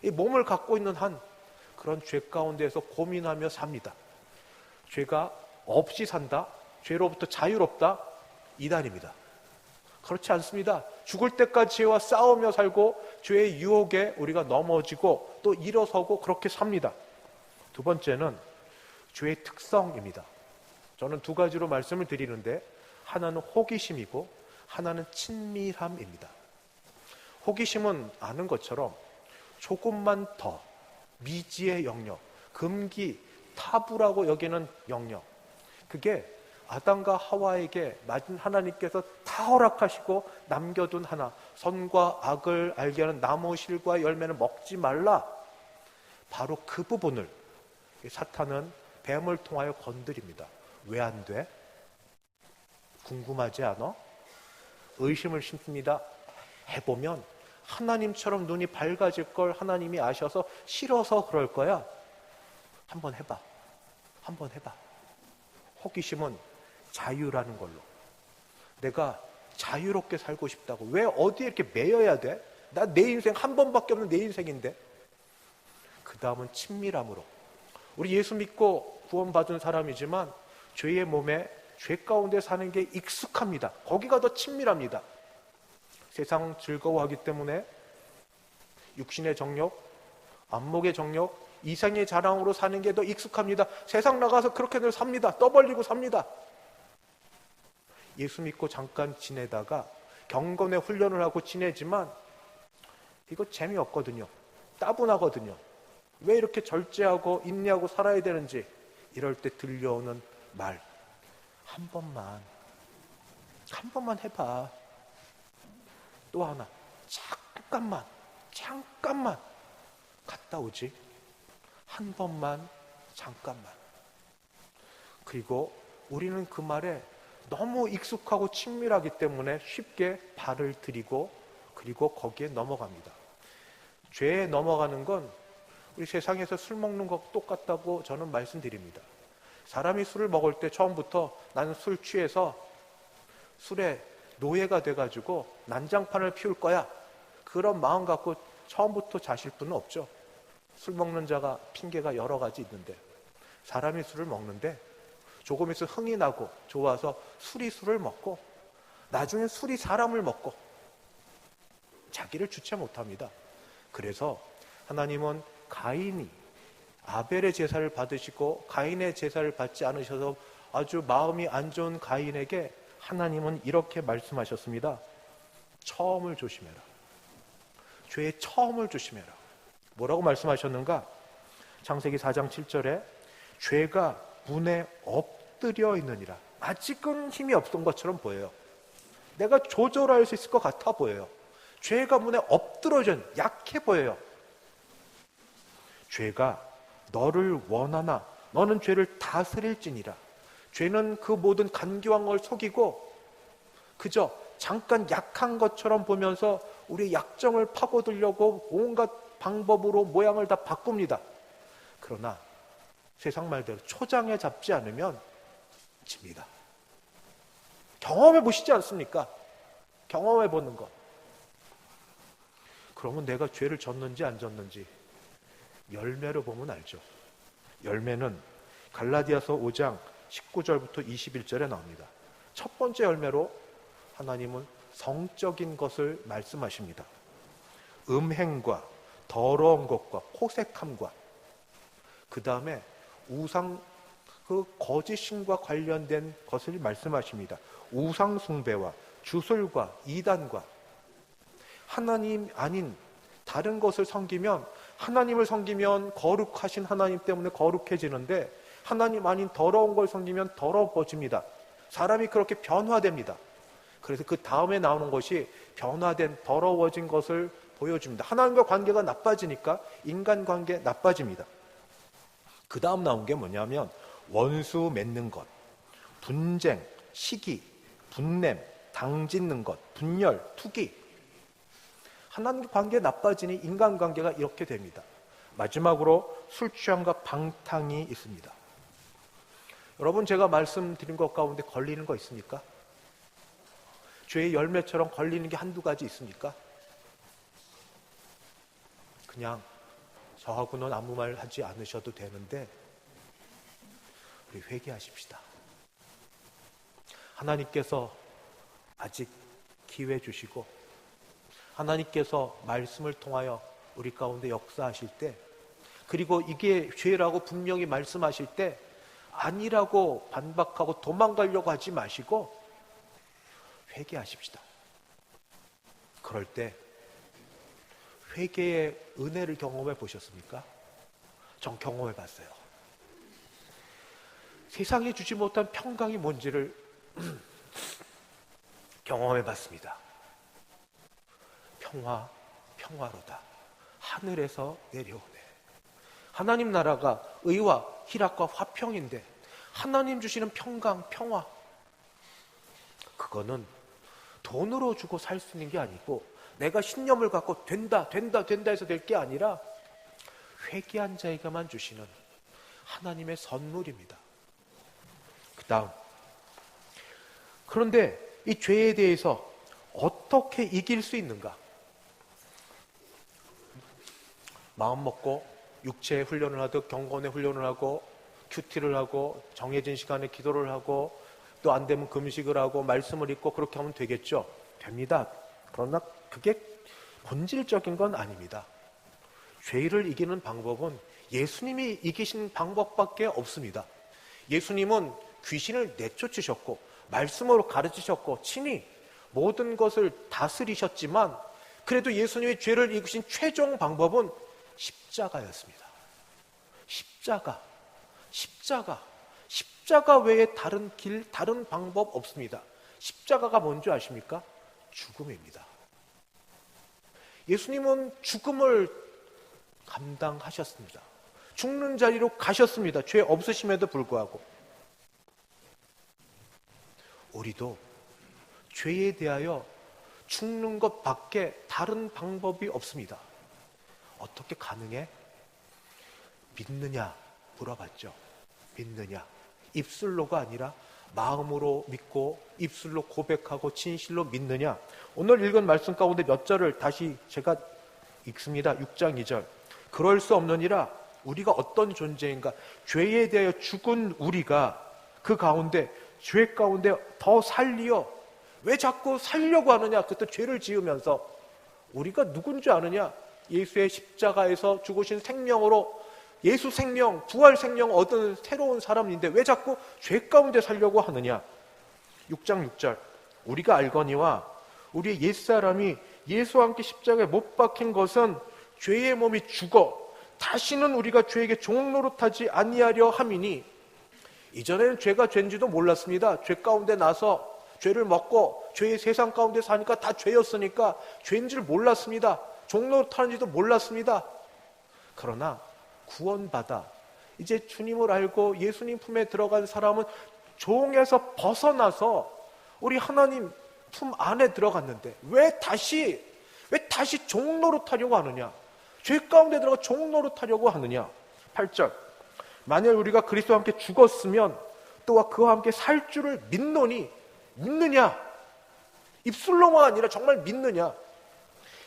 이 몸을 갖고 있는 한 그런 죄 가운데에서 고민하며 삽니다. 죄가 없이 산다? 죄로부터 자유롭다? 이단입니다. 그렇지 않습니다. 죽을 때까지 죄와 싸우며 살고 죄의 유혹에 우리가 넘어지고 또 일어서고 그렇게 삽니다. 두 번째는 죄의 특성입니다. 저는 두 가지로 말씀을 드리는데 하나는 호기심이고 하나는 친밀함입니다. 호기심은 아는 것처럼 조금만 더 미지의 영역, 금기, 타부라고 여기는 영역, 그게 아담과 하와에게 하나님께서 다 허락하시고 남겨둔 하나, 선과 악을 알게 하는 나무 실과 열매는 먹지 말라, 바로 그 부분을 사탄은 뱀을 통하여 건드립니다. 왜 안 돼? 궁금하지 않아? 의심을 심습니다. 해보면 하나님처럼 눈이 밝아질 걸 하나님이 아셔서 싫어서 그럴 거야. 한번 해봐. 한번 해봐. 호기심은 자유라는 걸로. 내가 자유롭게 살고 싶다고. 왜 어디에 이렇게 매여야 돼? 나 내 인생 한 번밖에 없는 내 인생인데. 그 다음은 친밀함으로. 우리 예수 믿고 구원받은 사람이지만 죄의 몸에, 죄 가운데 사는 게 익숙합니다. 거기가 더 친밀합니다. 세상 즐거워하기 때문에 육신의 정욕, 안목의 정욕, 이생의 자랑으로 사는 게 더 익숙합니다. 세상 나가서 그렇게들 삽니다. 떠벌리고 삽니다. 예수 믿고 잠깐 지내다가 경건의 훈련을 하고 지내지만 이거 재미없거든요. 따분하거든요. 왜 이렇게 절제하고 인내하고 살아야 되는지, 이럴 때 들려오는 말, 한 번만 해봐. 또 하나, 잠깐만 갔다 오지. 한 번만, 잠깐만. 그리고 우리는 그 말에 너무 익숙하고 친밀하기 때문에 쉽게 발을 들이고 그리고 거기에 넘어갑니다. 죄에 넘어가는 건 우리 세상에서 술 먹는 것 똑같다고 저는 말씀드립니다. 사람이 술을 먹을 때 처음부터 나는 술 취해서 술에 노예가 돼가지고 난장판을 피울 거야, 그런 마음 갖고 처음부터 자실 분은 없죠. 술 먹는 자가 핑계가 여러 가지 있는데, 사람이 술을 먹는데 조금 있어 흥이 나고 좋아서 술이 술을 먹고 나중에 술이 사람을 먹고 자기를 주체 못합니다. 그래서 하나님은 가인이 아벨의 제사를 받으시고 가인의 제사를 받지 않으셔서 아주 마음이 안 좋은 가인에게 하나님은 이렇게 말씀하셨습니다. 처음을 조심해라. 죄의 처음을 조심해라. 뭐라고 말씀하셨는가? 창세기 4장 7절에 죄가 문에 엎드려 있느니라. 아직은 힘이 없던 것처럼 보여요. 내가 조절할 수 있을 것 같아 보여요. 죄가 문에 엎드러져 약해 보여요. 죄가 너를 원하나 너는 죄를 다스릴지니라. 죄는 그 모든 간교한 걸 속이고 그저 잠깐 약한 것처럼 보면서 우리의 약점을 파고들려고 온갖 방법으로 모양을 다 바꿉니다. 그러나 세상 말대로 초장에 잡지 않으면 집니다. 경험해 보시지 않습니까? 경험해 보는 것. 그러면 내가 죄를 졌는지 안 졌는지 열매로 보면 알죠. 열매는 갈라디아서 5장 19절부터 21절에 나옵니다. 첫 번째 열매로 하나님은 성적인 것을 말씀하십니다. 음행과 더러운 것과 호색함과 그 다음에 우상, 그 거짓신과 관련된 것을 말씀하십니다. 우상 숭배와 주술과 이단과 하나님 아닌 다른 것을 섬기면, 하나님을 섬기면 거룩하신 하나님 때문에 거룩해지는데 하나님 아닌 더러운 걸 섬기면 더러워집니다. 사람이 그렇게 변화됩니다. 그래서 그 다음에 나오는 것이 변화된 더러워진 것을 보여줍니다. 하나님과 관계가 나빠지니까 인간관계 나빠집니다. 그 다음 나온 게 뭐냐면 원수 맺는 것, 분쟁, 시기, 분냄, 당짓는 것, 분열, 투기. 하나님과 관계 나빠지니 인간관계가 이렇게 됩니다. 마지막으로 술 취함과 방탕이 있습니다. 여러분, 제가 말씀드린 것 가운데 걸리는 거 있습니까? 죄의 열매처럼 걸리는 게 한두 가지 있습니까? 그냥 저하고는 아무 말 하지 않으셔도 되는데 우리 회개하십시다. 하나님께서 아직 기회 주시고 하나님께서 말씀을 통하여 우리 가운데 역사하실 때, 그리고 이게 죄라고 분명히 말씀하실 때 아니라고 반박하고 도망가려고 하지 마시고 회개하십시다. 그럴 때 회개의 은혜를 경험해 보셨습니까? 전 경험해 봤어요. 세상이 주지 못한 평강이 뭔지를 경험해 봤습니다. 평화로다. 하늘에서 내려오네. 하나님 나라가 의와 희락과 화평인데 하나님 주시는 평강, 평화, 그거는 돈으로 주고 살 수 있는 게 아니고 내가 신념을 갖고 된다 해서 될 게 아니라 회개한 자에게만 주시는 하나님의 선물입니다. 그 다음, 그런데 이 죄에 대해서 어떻게 이길 수 있는가? 마음 먹고 육체의 훈련을 하듯 경건의 훈련을 하고 큐티를 하고 정해진 시간에 기도를 하고 또 안 되면 금식을 하고 말씀을 읽고 그렇게 하면 되겠죠? 됩니다. 그러나 그게 본질적인 건 아닙니다. 죄를 이기는 방법은 예수님이 이기신 방법밖에 없습니다. 예수님은 귀신을 내쫓으셨고 말씀으로 가르치셨고 친히 모든 것을 다스리셨지만 그래도 예수님이 죄를 이기신 최종 방법은 십자가였습니다. 십자가 외에 다른 길, 다른 방법 없습니다. 십자가가 뭔지 아십니까? 죽음입니다. 예수님은 죽음을 감당하셨습니다. 죽는 자리로 가셨습니다. 죄 없으심에도 불구하고. 우리도 죄에 대하여 죽는 것 밖에 다른 방법이 없습니다. 어떻게 가능해? 믿느냐 물어봤죠. 믿느냐. 입술로가 아니라 마음으로 믿고 입술로 고백하고 진실로 믿느냐. 오늘 읽은 말씀 가운데 몇 절을 다시 제가 읽습니다. 6장 2절. 그럴 수 없느니라. 우리가 어떤 존재인가. 죄에 대하여 죽은 우리가 그 가운데 죄 가운데 더 살리어. 왜 자꾸 살려고 하느냐. 그때 죄를 지으면서 우리가 누군지 아느냐. 예수의 십자가에서 죽으신 생명으로 예수 생명, 부활 생명 얻은 새로운 사람인데 왜 자꾸 죄 가운데 살려고 하느냐. 6장 6절. 우리가 알거니와 우리의 옛사람이 예수와 함께 십자가에 못 박힌 것은 죄의 몸이 죽어 다시는 우리가 죄에게 종노릇하지 아니하려 함이니. 이전에는 죄가 죄인지도 몰랐습니다. 죄 가운데 나서 죄를 먹고 죄의 세상 가운데 사니까 다 죄였으니까 죄인지를 몰랐습니다. 종노릇하는지도 몰랐습니다. 그러나 구원받아 이제 주님을 알고 예수님 품에 들어간 사람은 종에서 벗어나서 우리 하나님 품 안에 들어갔는데 왜 다시 종노릇하려고 하느냐. 죄 가운데 들어가 종노릇하려고 하느냐. 8절. 만약 우리가 그리스도와 함께 죽었으면 또한 그와 함께 살 줄을 믿노니. 믿느냐. 입술로만 아니라 정말 믿느냐.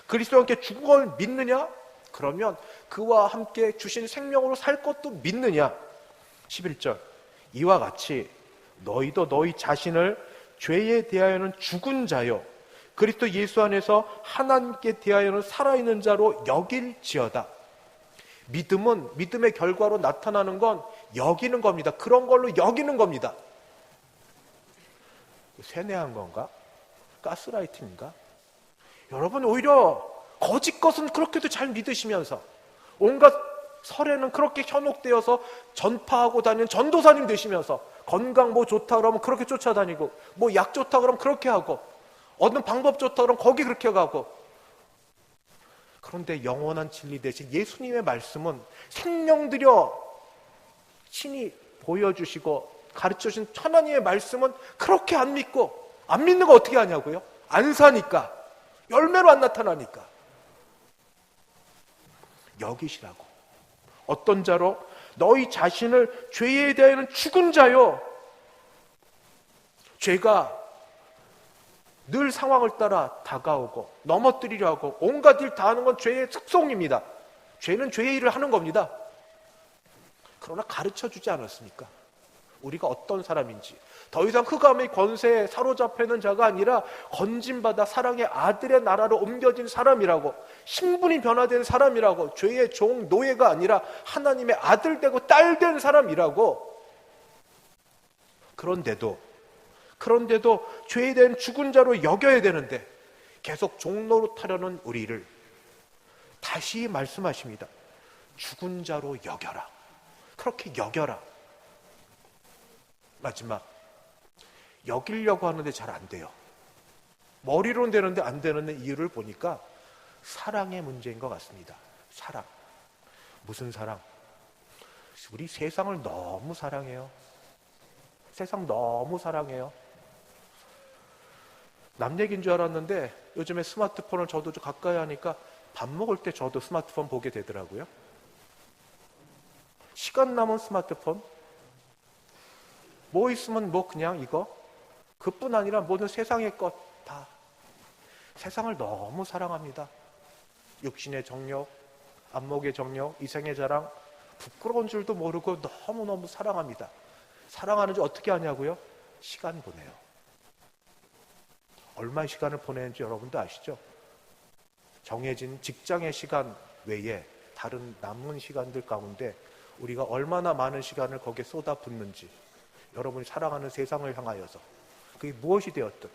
그리스도와 함께 죽은 걸 믿느냐. 그러면 그와 함께 주신 생명으로 살 것도 믿느냐. 11절. 이와 같이 너희도 너희 자신을 죄에 대하여는 죽은 자요 그리스도 예수 안에서 하나님께 대하여는 살아있는 자로 여길지어다. 믿음은 믿음의 결과로 나타나는 건 여기는 겁니다. 그런 걸로 여기는 겁니다. 세뇌한 건가? 가스라이팅인가? 여러분 오히려 거짓 것은 그렇게도 잘 믿으시면서 온갖 설에는 그렇게 현혹되어서 전파하고 다니는 전도사님 되시면서 건강 뭐 좋다 그러면 그렇게 쫓아다니고 뭐 약 좋다 그러면 그렇게 하고 어떤 방법 좋다 그러면 거기 그렇게 가고. 그런데 영원한 진리 대신 예수님의 말씀은 생명 들여 친히 보여주시고 가르쳐주신 하나님의 말씀은 그렇게 안 믿고 안 믿는 거 어떻게 하냐고요? 안 사니까. 열매로 안 나타나니까. 여기시라고. 어떤 자로? 너희 자신을 죄에 대하여는 죽은 자요. 죄가 늘 상황을 따라 다가오고 넘어뜨리려 하고 온갖 일 다 하는 건 죄의 특성입니다. 죄는 죄의 일을 하는 겁니다. 그러나 가르쳐주지 않았습니까? 우리가 어떤 사람인지. 더 이상 흑암의 권세에 사로잡혀 있는 자가 아니라 건진받아 사랑의 아들의 나라로 옮겨진 사람이라고, 신분이 변화된 사람이라고, 죄의 종 노예가 아니라 하나님의 아들 되고 딸 된 사람이라고. 그런데도 그런데도 죄된 죽은 자로 여겨야 되는데 계속 종로로 타려는 우리를 다시 말씀하십니다. 죽은 자로 여겨라. 그렇게 여겨라. 마지막, 여기려고 하는데 잘 안 돼요. 머리로는 되는데 안 되는 이유를 보니까 사랑의 문제인 것 같습니다. 사랑. 무슨 사랑? 우리 세상을 너무 사랑해요. 세상 너무 사랑해요. 남 얘기인 줄 알았는데 요즘에 스마트폰을 저도 좀 가까이 하니까 밥 먹을 때 저도 스마트폰 보게 되더라고요. 시간 남은 스마트폰. 뭐 있으면 뭐 그냥 이거. 그뿐 아니라 모든 세상의 것 다. 세상을 너무 사랑합니다. 육신의 정욕, 안목의 정욕, 이생의 자랑, 부끄러운 줄도 모르고 너무너무 사랑합니다. 사랑하는지 어떻게 하냐고요? 시간 보내요. 얼마의 시간을 보내는지 여러분도 아시죠? 정해진 직장의 시간 외에 다른 남은 시간들 가운데 우리가 얼마나 많은 시간을 거기에 쏟아붓는지, 여러분이 사랑하는 세상을 향하여서 그게 무엇이 되었든,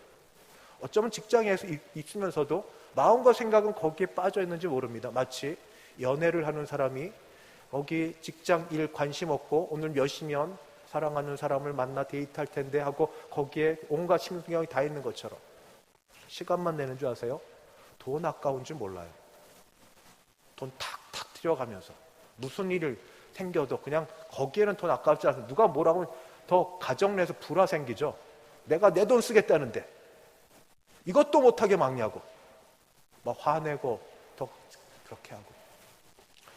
어쩌면 직장에서 있으면서도 마음과 생각은 거기에 빠져 있는지 모릅니다. 마치 연애를 하는 사람이 거기 직장 일 관심 없고 오늘 몇 시면 사랑하는 사람을 만나 데이트할 텐데 하고 거기에 온갖 신경이 다 있는 것처럼 시간만 내는 줄 아세요? 돈 아까운 줄 몰라요. 돈 탁탁 들여가면서 무슨 일을 생겨도 그냥 거기에는 돈 아깝지 않아서 누가 뭐라고 하면 더 가정 내에서 불화 생기죠. 내가 내 돈 쓰겠다는데 이것도 못하게 막냐고 막 화내고 더 그렇게 하고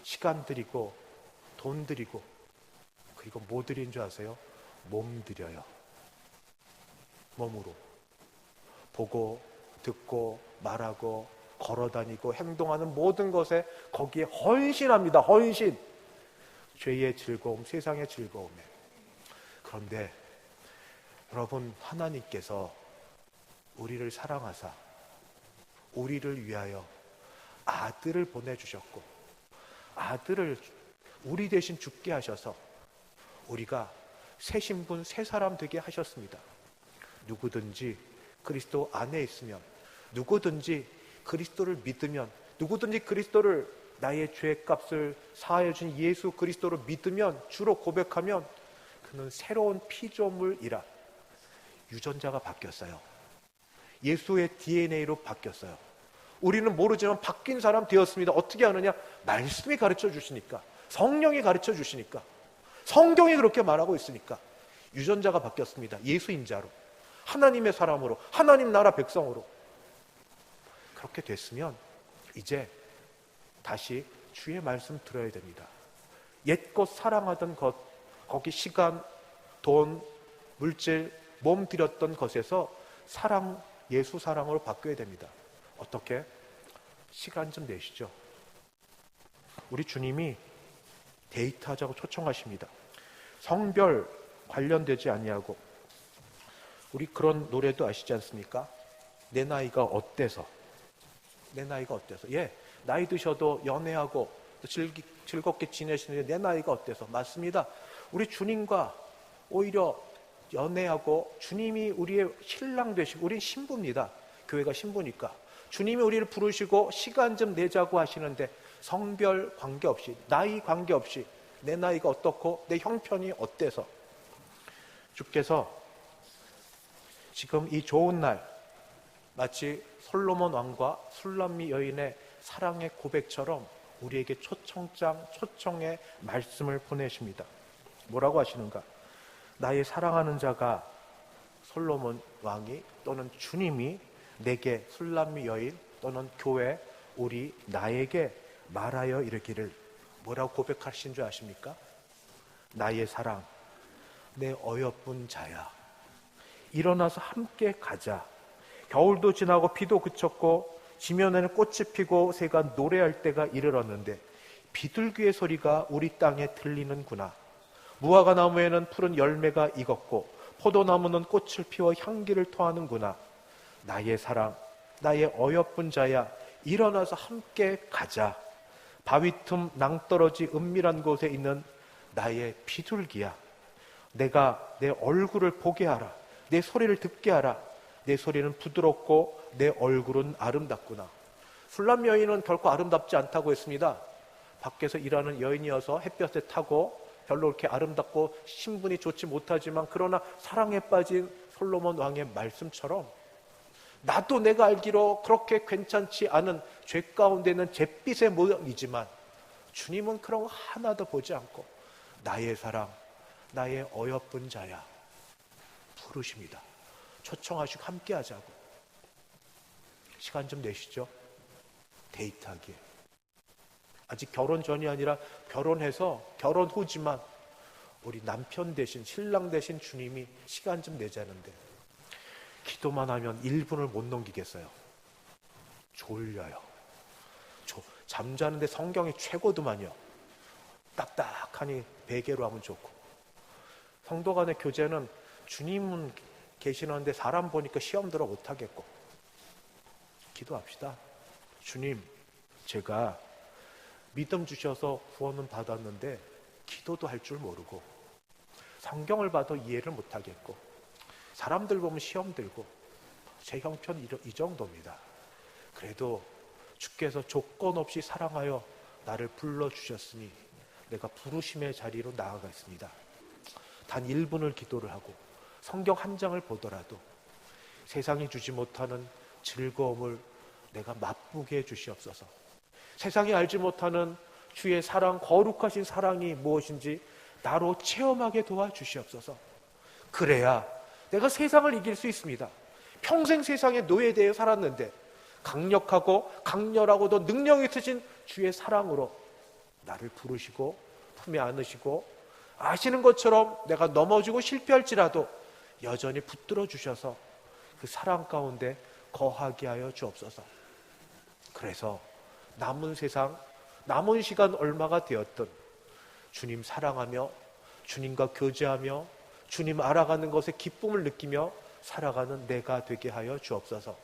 시간 들이고 돈 들이고 그리고 뭐 들인 줄 아세요? 몸 들여요. 몸으로 보고 듣고 말하고 걸어다니고 행동하는 모든 것에 거기에 헌신합니다. 헌신. 죄의 즐거움, 세상의 즐거움에. 그런데 여러분, 하나님께서 우리를 사랑하사 우리를 위하여 아들을 보내주셨고 아들을 우리 대신 죽게 하셔서 우리가 새 신분, 새 사람 되게 하셨습니다. 누구든지 그리스도 안에 있으면, 누구든지 그리스도를 믿으면, 누구든지 그리스도를 나의 죄값을 사하여 준 예수 그리스도를 믿으면, 주로 고백하면 그는 새로운 피조물이라. 유전자가 바뀌었어요. 예수의 DNA로 바뀌었어요. 우리는 모르지만 바뀐 사람 되었습니다. 어떻게 하느냐? 말씀이 가르쳐 주시니까, 성령이 가르쳐 주시니까, 성경이 그렇게 말하고 있으니까 유전자가 바뀌었습니다. 예수 인자로, 하나님의 사람으로, 하나님 나라 백성으로. 그렇게 됐으면 이제 다시 주의 말씀 들어야 됩니다. 옛것 사랑하던 것, 거기 시간, 돈, 물질, 몸 들였던 것에서 사랑, 예수 사랑으로 바뀌어야 됩니다. 어떻게? 시간 좀 내시죠. 우리 주님이 데이트하자고 초청하십니다. 성별 관련되지 아니하고, 우리 그런 노래도 아시지 않습니까? 내 나이가 어때서, 내 나이가 어때서. 예, 나이 드셔도 연애하고 즐겁게 지내시는데 내 나이가 어때서. 맞습니다. 우리 주님과 오히려 연애하고 주님이 우리의 신랑 되시고, 우린 신부입니다. 교회가 신부니까 주님이 우리를 부르시고 시간 좀 내자고 하시는데 성별 관계없이, 나이 관계없이 내 나이가 어떻고 내 형편이 어때서 주께서 지금 이 좋은 날 마치 솔로몬 왕과 술람미 여인의 사랑의 고백처럼 우리에게 초청의 말씀을 보내십니다. 뭐라고 하시는가? 나의 사랑하는 자가 솔로몬 왕이 또는 주님이 내게, 술람미 여인 또는 교회, 우리 나에게 말하여 이르기를 뭐라고 고백하신 줄 아십니까? 나의 사랑, 내 어여쁜 자야, 일어나서 함께 가자. 겨울도 지나고 비도 그쳤고 지면에는 꽃이 피고 새가 노래할 때가 이르렀는데 비둘기의 소리가 우리 땅에 들리는구나. 무화과 나무에는 푸른 열매가 익었고 포도나무는 꽃을 피워 향기를 토하는구나. 나의 사랑, 나의 어여쁜 자야, 일어나서 함께 가자. 바위 틈 낭떠러지 은밀한 곳에 있는 나의 비둘기야, 내가 내 얼굴을 보게 하라. 내 소리를 듣게 하라. 내 소리는 부드럽고 내 얼굴은 아름답구나. 술람 여인은 결코 아름답지 않다고 했습니다. 밖에서 일하는 여인이어서 햇볕에 타고 별로 그렇게 아름답고 신분이 좋지 못하지만 그러나 사랑에 빠진 솔로몬 왕의 말씀처럼 나도 내가 알기로 그렇게 괜찮지 않은 죄 가운데 있는 잿빛의 모양이지만 주님은 그런 거 하나도 보지 않고 나의 사랑, 나의 어여쁜 자야 부르십니다. 초청하시고 함께 하자고. 시간 좀 내시죠. 데이트하기에. 아직 결혼 전이 아니라 결혼해서 결혼 후지만 우리 남편 대신 신랑 대신 주님이 시간 좀 내자는데 기도만 하면 1분을 못 넘기겠어요. 졸려요. 잠자는데 성경이 최고더만요. 딱딱하니 베개로 하면 좋고. 성도 간의 교제는 주님은 계시는데 사람 보니까 시험 들어 못하겠고. 기도합시다. 주님, 제가 믿음 주셔서 구원은 받았는데 기도도 할 줄 모르고 성경을 봐도 이해를 못하겠고 사람들 보면 시험 들고 제 형편 이 정도입니다. 그래도 주께서 조건 없이 사랑하여 나를 불러주셨으니 내가 부르심의 자리로 나아가겠습니다. 단 1분을 기도를 하고 성경 한 장을 보더라도 세상이 주지 못하는 즐거움을 내가 맛보게 해주시옵소서. 세상이 알지 못하는 주의 사랑, 거룩하신 사랑이 무엇인지 나로 체험하게 도와주시옵소서. 그래야 내가 세상을 이길 수 있습니다. 평생 세상에 노예되어 살았는데 강력하고 강렬하고도 능력 있으신 주의 사랑으로 나를 부르시고 품에 안으시고 아시는 것처럼 내가 넘어지고 실패할지라도 여전히 붙들어 주셔서 그 사랑 가운데 거하게 하여 주옵소서. 그래서 남은 세상, 남은 시간 얼마가 되었든 주님 사랑하며 주님과 교제하며 주님 알아가는 것에 기쁨을 느끼며 살아가는 내가 되게 하여 주옵소서.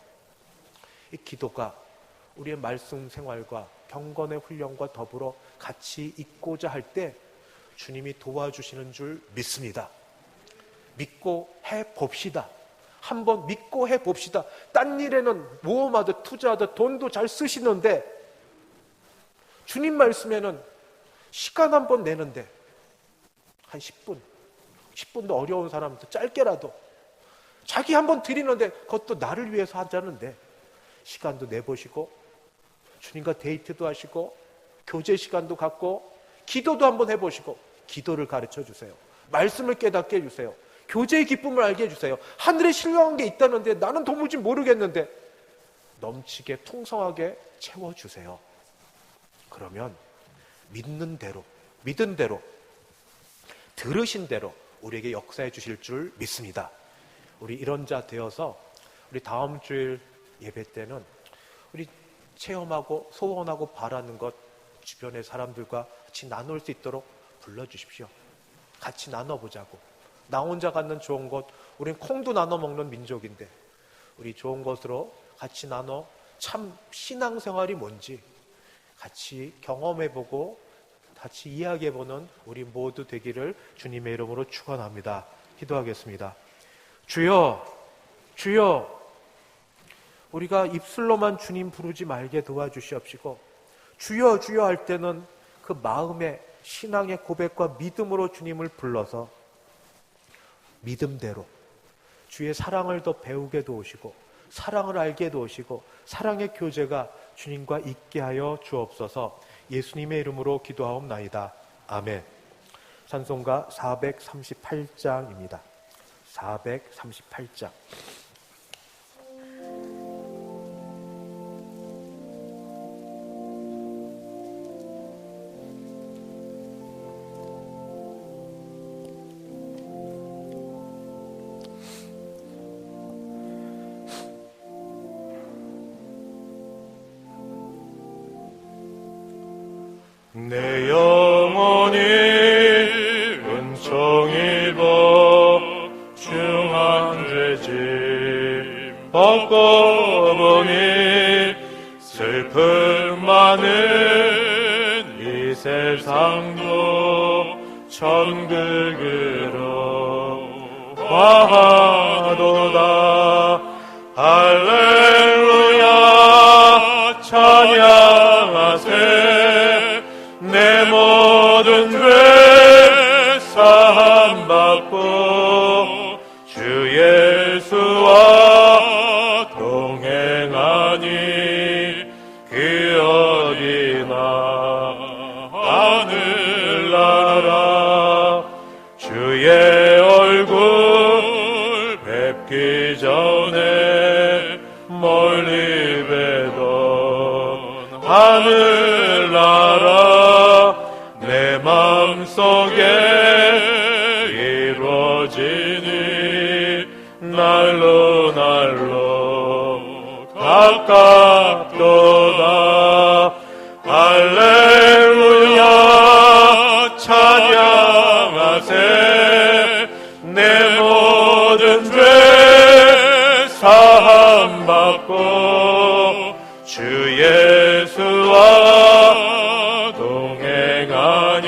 이 기도가 우리의 말씀 생활과 경건의 훈련과 더불어 같이 있고자 할 때 주님이 도와주시는 줄 믿습니다. 믿고 해봅시다. 한번 믿고 해봅시다. 딴 일에는 모험하듯 투자하듯 돈도 잘 쓰시는데 주님 말씀에는 시간 한 번 내는데 한 10분도 어려운 사람도 짧게라도 자기 한 번 드리는데 그것도 나를 위해서 하자는데 시간도 내보시고 주님과 데이트도 하시고 교제 시간도 갖고 기도도 한번 해보시고 기도를 가르쳐 주세요. 말씀을 깨닫게 해주세요. 교제의 기쁨을 알게 해주세요. 하늘에 신령한 게 있다는데 나는 도무지 모르겠는데 넘치게 풍성하게 채워주세요. 그러면 믿는 대로, 믿은 대로, 들으신 대로 우리에게 역사해 주실 줄 믿습니다. 우리 이런 자 되어서 우리 다음 주일 예배 때는 우리 체험하고 소원하고 바라는 것 주변의 사람들과 같이 나눌 수 있도록 불러주십시오. 같이 나눠보자고. 나 혼자 갖는 좋은 것, 우린 콩도 나눠 먹는 민족인데 우리 좋은 것으로 같이 나눠 참 신앙생활이 뭔지 같이 경험해보고 같이 이야기해보는 우리 모두 되기를 주님의 이름으로 축원합니다. 기도하겠습니다. 주여, 주여, 우리가 입술로만 주님 부르지 말게 도와주시옵시고 주여 주여 할 때는 그 마음의 신앙의 고백과 믿음으로 주님을 불러서 믿음대로 주의 사랑을 더 배우게 도우시고 사랑을 알게 도우시고 사랑의 교제가 주님과 있게 하여 주옵소서. 예수님의 이름으로 기도하옵나이다. 아멘. 찬송가 438장입니다. 438장. 내 영혼이 은총 입어 중한 죄짐 벗고 보니 슬픔 많은 이 세상도 천국으로 화하도다. 가니 그 어디나 하늘나라 주의 얼굴 뵙기 전에 멀리 뵈던 하늘나라 내 맘속에 이루어지니 날로 날로 가깝도다. 할렐루야 찬양하세. 내 모든 죄 사함받고 주 예수와 동행하니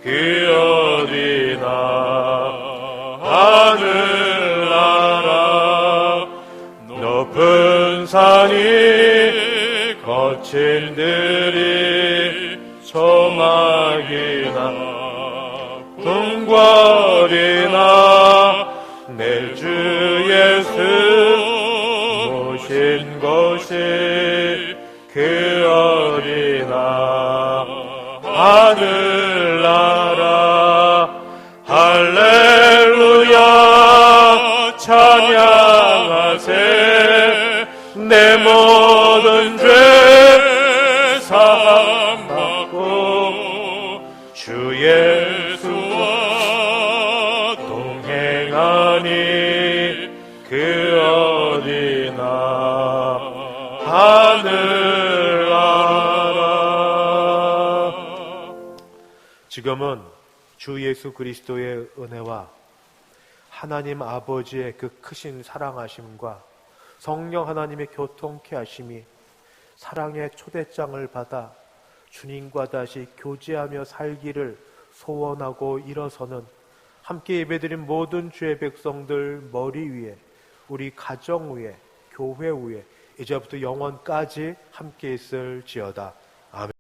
그 어디나 하늘나라 높은 산이 거친 들이 소망이나 궁궐이나 내 주 예수 모신 곳이 그 어디나 하늘나라 할렐루야 찬양하세. 내 모든 죄 사함받고 주 예수와 동행하니 그 어디나 하늘나라. 지금은 주 예수 그리스도의 은혜와 하나님 아버지의 그 크신 사랑하심과 성령 하나님의 교통케 하심이 사랑의 초대장을 받아 주님과 다시 교제하며 살기를 소원하고 일어서는 함께 예배드린 모든 주의 백성들 머리 위에, 우리 가정 위에, 교회 위에 이제부터 영원까지 함께 있을지어다.